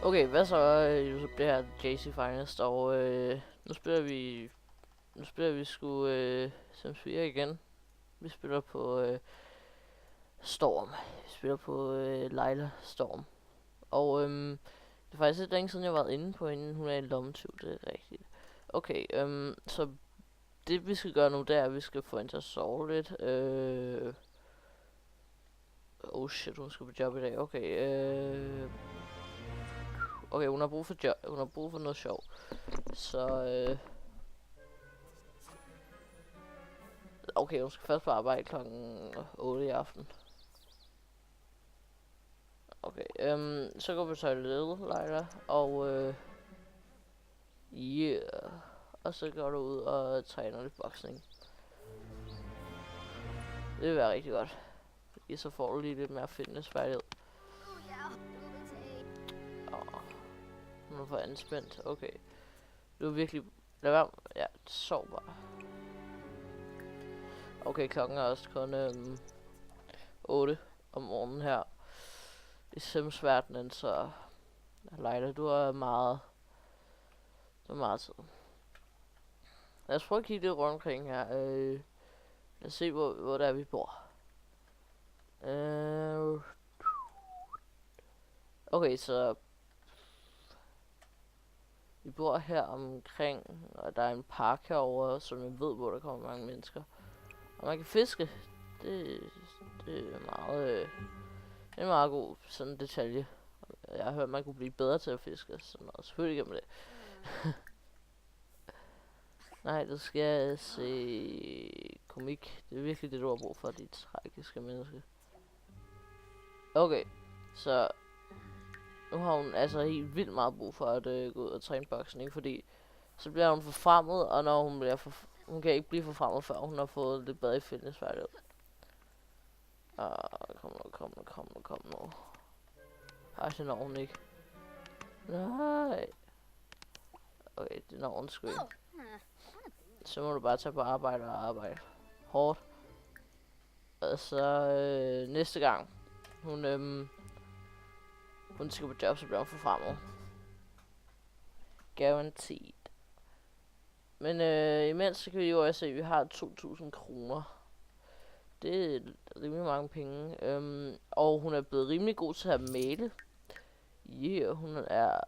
Okay, hvad så, Josef? Det her er JC Finest, og nu spiller vi sgu Sims 4 igen. Vi spiller på Storm. Vi spiller på Leila Storm. Og det er faktisk lidt længe siden, jeg har været inde på hende. Hun er en lommetyv, det er rigtigt. Okay, så det vi skal gøre nu, det er, at vi skal få hende til at sove lidt. Oh shit, hun skal på job i dag. Okay, okay, hun har brug for job. Hun har brug for noget sjov. Så okay, hun skal først på arbejde klokken 8 i aften. Okay, så går vi til toilettet, Leila, og yeah. Og så går du ud og træner lidt boksning. Det vil være rigtig godt. Fordi så får du lige lidt mere fitnessfærdighed. Hun er for anspændt. Okay. Du er virkelig... Lad være... Ja, sov bare. Okay, klokken er også kun 8 om morgenen her i Sims-verdenen, så... Leila, du har meget tid. Lad os prøve at kigge lidt rundt omkring her. Lad os se, hvor der er, vi bor. Okay, så... Vi bor her omkring, og der er en park herovre, som jeg ved, hvor der kommer mange mennesker. Og man kan fiske. Det er meget... det er en meget god sådan en detalje. Jeg har hørt, at man kunne blive bedre til at fiske. Sådan noget. Selvfølgelig kan man det. Nej, du skal se komik. Det er virkelig det, du har brug for, de tragiske mennesker. Okay, så nu har hun altså helt vildt meget brug for at gå ud og træne boksning, fordi så bliver hun forfremmet, og når hun bliver hun kan ikke blive forfremmet, før hun har fået lidt bedre i fitnessfærdighed. Kom nu. Ej, det når hun ikke. Nej. Okay, det når hun sgu ikke. Så må du bare tage på arbejde og arbejde hårdt. Og så næste gang hun skal på job, så bliver hun forfremmet. Guaranteed. Men imens så kan vi jo også se, at vi har 2.000 kroner. Det er rimelig mange penge. Og hun er blevet rimelig god til at male. Yeah, hun er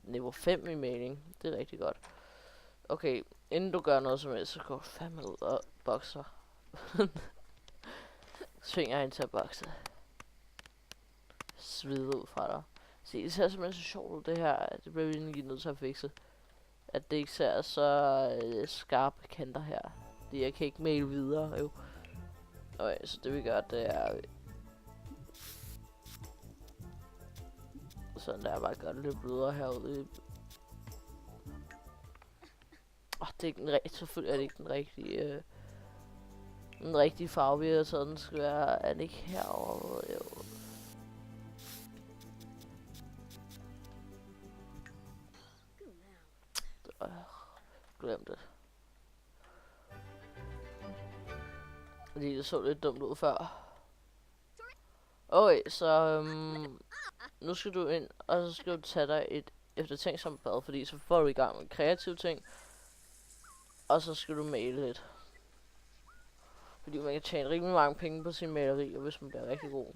niveau 5 i maling. Det er rigtig godt. Okay, inden du gør noget som helst, så går du fandme ud og bokser. Svinger hende til at bokse. Svide ud fra dig. Se, det ser simpelthen så sjovt ud, det her. Det bliver vi egentlig nødt til at fikse. At det ikke ser så skarpe kanter her. Det jeg kan ikke male videre, jo. Okay, så det vi gør, det er... Sådan der, bare gør det lidt blødere herude. Det er ikke den rigtige, selvfølgelig er det ikke den rigtige farve, vi har taget. Den skal være, er den ikke herovre, jo. Glem det. Fordi det så lidt dumt ud før. Okay, så nu skal du ind, og så skal du tage dig et eftertænksomt bad, fordi så får du i gang med kreative ting. Og så skal du male lidt. Fordi man kan tjene rimelig mange penge på sin maleri, og hvis man bliver rigtig god.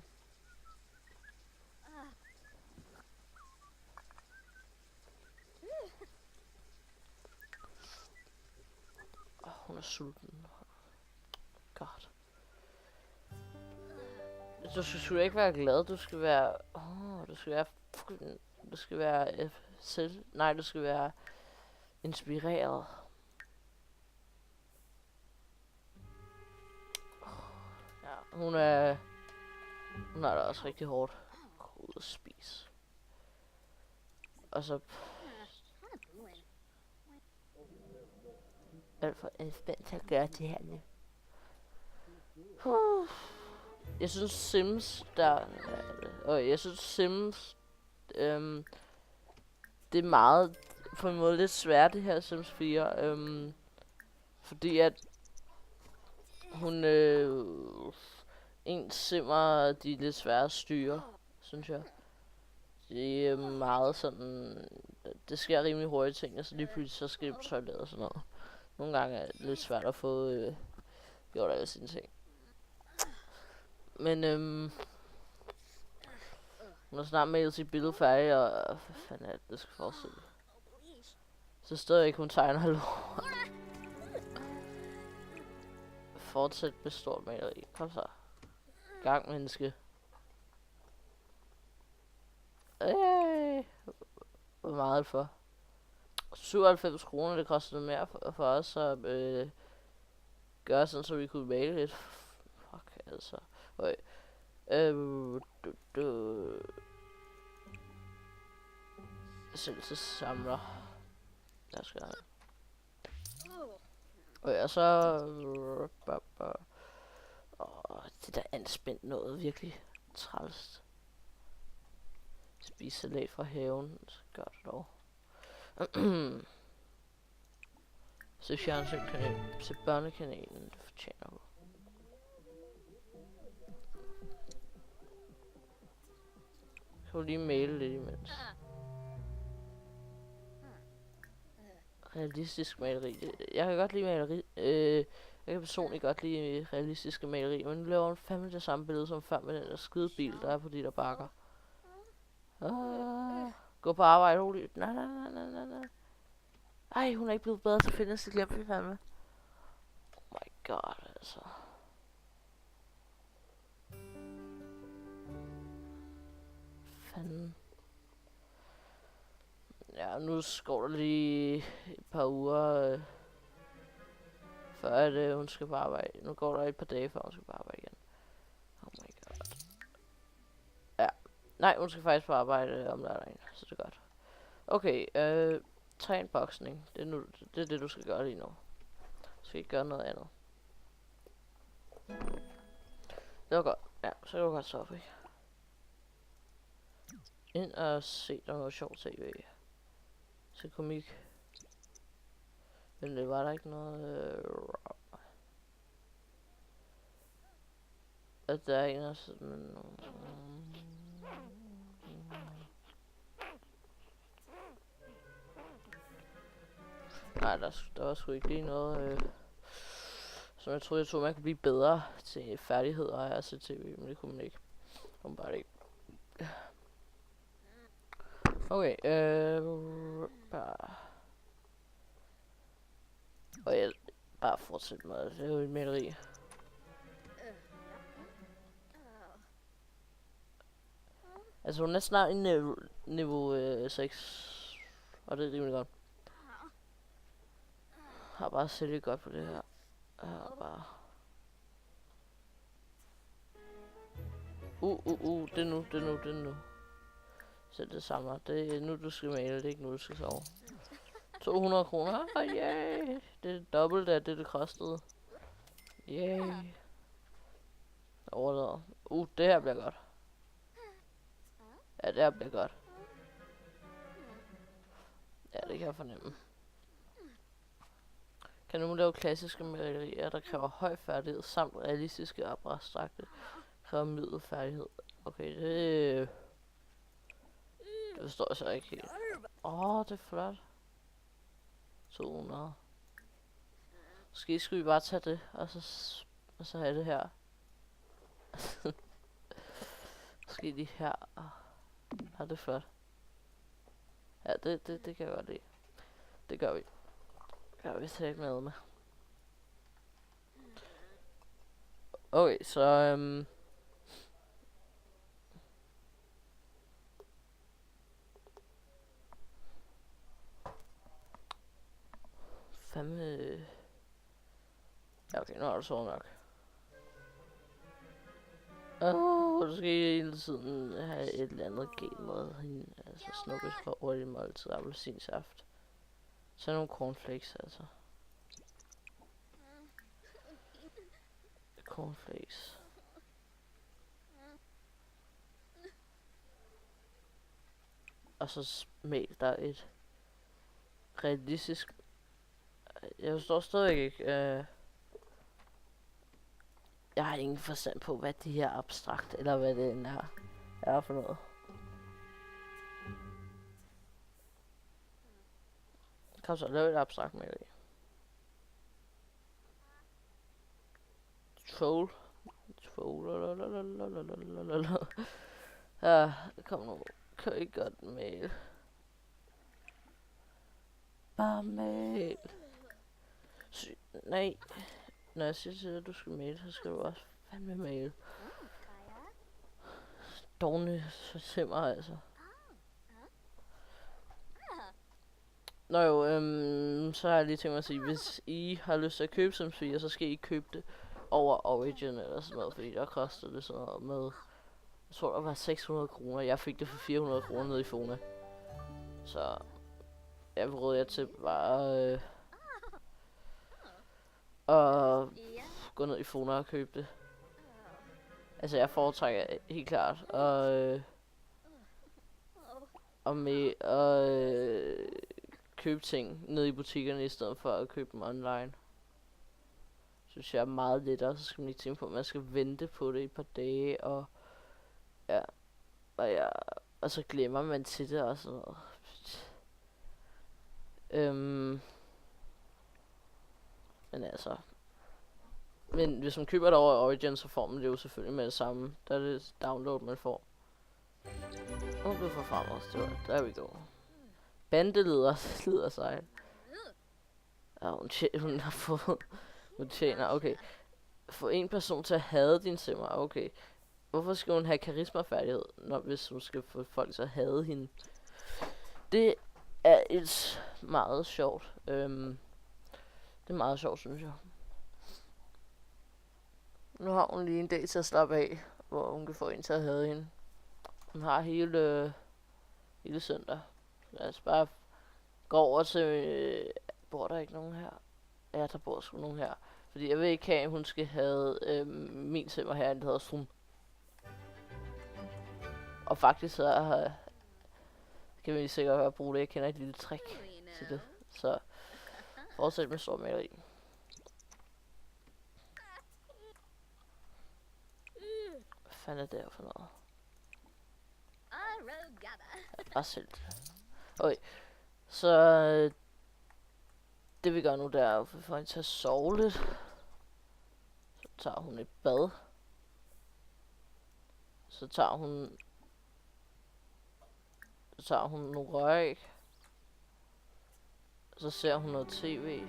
Hun er sulten. God. Du skal ikke være glad, du skal være... du skal være nej, du skal være inspireret. Ja, hun har det også rigtig hårdt. Gå ud og spise. Og så... alt for anspændt til at gøre det her nu. Jeg synes Sims, det er meget, på en måde lidt svært det her Sims 4, fordi at hun, en simmer, de er lidt svære at styre, synes jeg. Det er meget sådan, det sker rimelig hurtigt ting, og så lige pludselig så skal det på toilettet og sådan noget. Nogle gange er det lidt svært at få gjort alle sine ting. Men hun har snart malet sit billede færdigt, og hvad fanden er det skal forestille. Så stadig ikke hun tegner hallo. Fortsæt med stort maleri. Kom så. Gang, menneske. Hvor meget er det for? 97 kroner, det kostede mere for os at gøre sådan, så vi kunne male lidt. Fuck, altså. Okay. Selv så samler. Jeg skal have. Og så det der anspændt noget virkelig træls. Spise salat fra haven, så gør det dog. Se fjernsynkanalen, se børnekanalen, det fortjener du. Kan du lige male lidt imens? Realistisk maleri. Jeg kan godt lide maleri. Jeg kan personligt godt lide realistiske maleri, men nu laver hun fandme det samme billede som før med den der skide bil, der er på de der bakker. Gå på arbejde, roligt. Nej. Ej, hun er ikke blevet bedre til fitness, det glemte vi fandme. Oh my god, altså. Fanden. Ja, nu går der lige et par uger, før at hun skal på arbejde. Nu går der et par dage, før hun skal på arbejde igen. Oh my god. Ja. Nej, hun skal faktisk på arbejde om lørdagen, så det er godt. Okay, træn boksning. Det er det, du skal gøre lige nu. Du skal ikke gøre noget andet. Det var godt. Ja, så kan du godt stoppe, ikke? Ind og se der noget sjovt tv. Se komik. Men det var der ikke noget... at der er en af sådan... Nej, der var sgu ikke lige noget... som jeg troede, man kunne blive bedre til færdigheder af at se tv, men det kunne man ikke. Hun bare ikke. Okay, og jeg bare fortsætte med at lave et maleri. Altså hun er snart i niveau 6, og det er rimelig godt. Har bare set lidt godt på det her. Bare. Det er nu. Så det samme. Det er nu du skal male, det er ikke nu du skal sove. 200 kroner. Yeah. Det er dobbelt af det kostede. Yeah. Overdrevet. Det her bliver godt. Ja, det her bliver godt. Ja, det kan jeg fornemme. Kan nu lave klassiske malerier, der kræver høj færdighed, samt realistiske og abstrakte, kræver middelfærdighed. Okay, det forstår jeg så ikke helt. Det er flot. 200. Måske skulle vi bare tage det, og så have det her. Måske lige her. Ja, det er flot. Ja, det kan jeg godt lide. Det gør vi. Det gør vi slet ikke med. Okay, så fandme... Ja, okay, nu er det så nok. Du skal hele tiden have et eller andet galt med hende. Altså snuppes for hurtigt måltid, appelsinsaft. Så nogle cornflakes, altså. Cornflakes. Og så smag der et realistisk... Jeg forstår stadig ikke... Jeg har ingen forstand på, hvad de her abstrakt, eller hvad det er for noget. Kom så, lav et abstrakt maleri. Troll. Ja, kom nu. Kan I godt male? Bare mal. Nej. Når jeg siger til dig, at du skal male, så skal du også fandme male. Dårlige simmer, altså. Nå jo, så har jeg lige tænkt mig at sige, hvis I har lyst til at købe Sims 4, så skal I købe det over Origin eller sådan noget, fordi der koster det sådan noget med, jeg tror der var 600 kroner, jeg fik det for 400 kroner nede i Fona. Så jeg vil råde jer til bare at gå ned i Fona og købe det. Altså jeg foretrækker helt klart købe ting nede i butikkerne i stedet for at købe dem online. Synes jeg er meget lettere, så skal man ikke tænke på, at man skal vente på det i et par dage, og ja, og så glemmer man til det og sådan noget. Men altså, men hvis man køber det over Origin, så får man det jo selvfølgelig med det samme. Der er det download, man får. Du får fremad, det var, der vi go. Bandeleder slider sig. Ja, hun har fået, hun tjener, okay. Få en person til at hade din simmer, okay. Hvorfor skal hun have karismafærdighed, hvis hun skal få folk til at hade hende? Det er et meget sjovt. Det er meget sjovt, synes jeg. Nu har hun lige en dag til at slappe af, hvor hun kan få en til at hade hende. Hun har hele søndag. Lad os bare gå over til... bor der ikke nogen her? Ja, der bor sgu nogen her. Fordi jeg vil ikke have, at hun skal have min simmer her, det hedder Sun. Og faktisk så kan vi sikkert høre bruge det. Jeg kender et lille trick til det. Så fortsæt med stor maleri. Hvad fanden er det her for noget? Bare selv. Okay. Så det vi gør nu, det er at få hende til at sove lidt. Så tager hun et bad. Så tager hun nogle røræg. Så ser hun noget tv.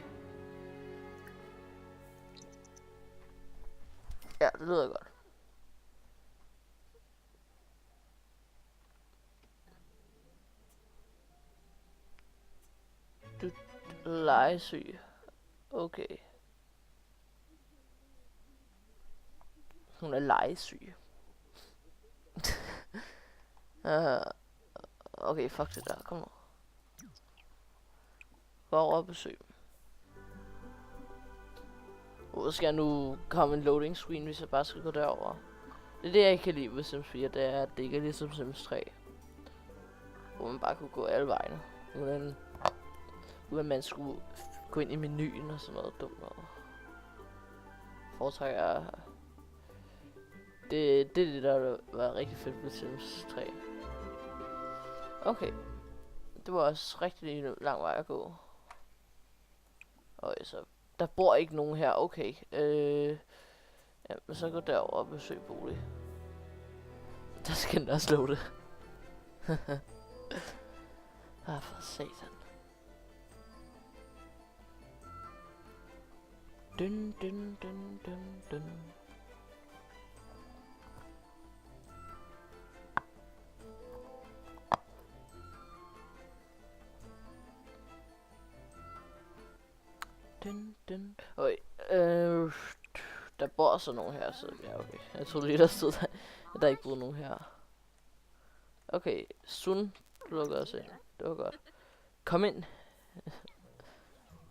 Ja, det lyder godt. Du legesyg. Okay. Hun er legesyg. Okay, fuck det der. Kom nu. Gå over og besøg. Hvor skal jeg nu komme en loading screen, hvis jeg bare skal gå derover? Det er det, jeg ikke kan lide ved Sims 4, det er, at det ikke er ligesom Sims 3. Hvor man bare kunne gå alle vejene. Uden man skulle gå ind i menuen og sådan noget dumt noget. Foretrækker jeg... Det er det, der var rigtig fedt ved Sims 3. Okay. Det var også rigtig lang vej at gå. Og så der bor ikke nogen her, okay. Ja, men så gå derover og besøg bolig. Der skal den også slå det. For satan. Dun dun dun dun dun. Okay, der bor så nogen her, så ja, okay. Jeg troede lige, der stod der, at der ikke boede nogen her. Okay, Sun, du lukker os ind. Det var godt. Kom ind.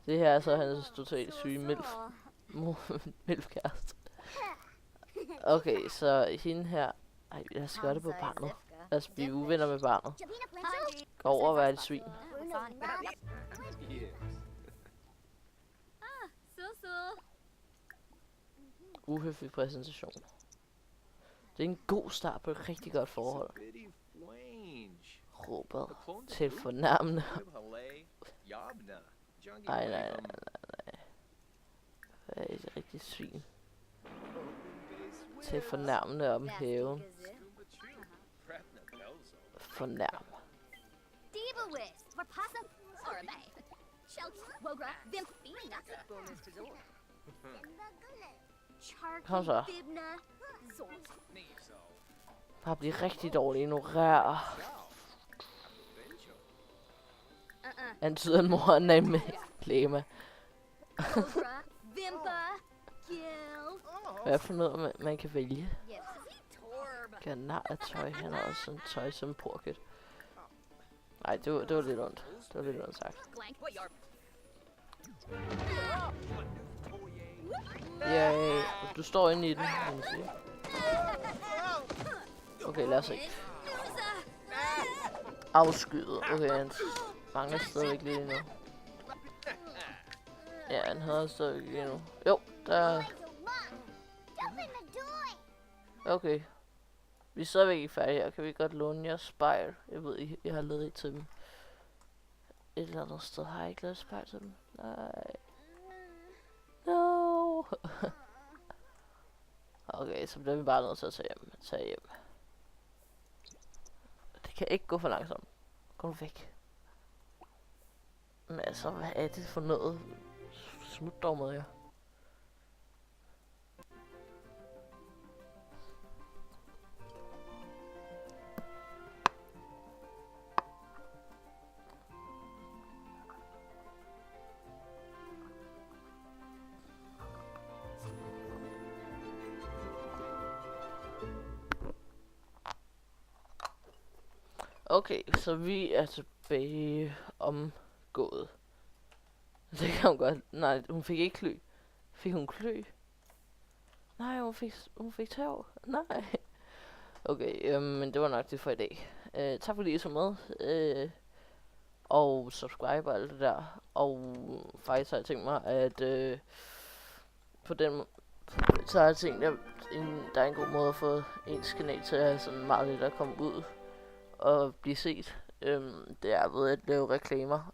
Det her er så hans totalt syge milfkæreste. Okay, så hende her... Ej, lad os gøre det på barnet. Lad os blive uvenner med barnet. Gå over og være et svin. Uhøflig præsentation. Det er en god start på et rigtig godt forhold. råber til fornærmende. Nej, nej, nej, nej. Det er et rigtigt svin. Til fornærmende om haven. Fornærm. Kom så. Bare blive rigtig dårlig. Ignorer. Antyder en mor med Lema. Hvad for noget, man kan vælge? Ganar af tøj. Han har også sådan tøj som porket. Nej, det var lidt ondt. Det var lidt ondt sagt. Yay. Du står inde i den, kan man sige. Okay, lad os se. Afskyet. Okay, han mangler stadigvæk lidt endnu. Ja, han havde stadigvæk lige endnu. Jo, der... Okay. Vi er stadigvæk ikke færdige her. Kan vi godt låne jeres spejl? Jeg ved, jeg har lavet et til dem. Et eller andet sted har jeg ikke lavet spejl til dem. Nej. No. Okay, så bliver vi bare nødt til at tage hjem. Det kan ikke gå for langsomt. Gå nu væk. Men altså, hvad er det for noget? Smut dog med jer. Okay, så vi er tilbage omgået. Det kan hun godt. Nej, hun fik ikke klø. Fik hun klø? Nej, hun fik tæv. Nej. Okay, men det var nok det for i dag. Tak fordi I så med. Og subscribe og alt det der. Og faktisk har jeg tænkt mig, at på den så har jeg tænkt, at der er en god måde at få ens kanal til at have sådan meget lidt at komme ud og blive set. Det er ved at lave reklamer.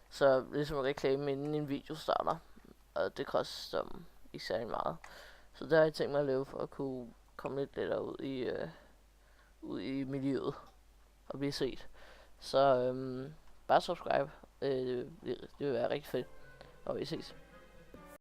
Så ligesom reklame inden en video starter. Og det koster ikke særlig meget. Så der har jeg tænkt mig at lave for at kunne komme lidt lettere ud i miljøet og blive set. Så bare subscribe. Det vil være rigtig fedt. Og vi ses.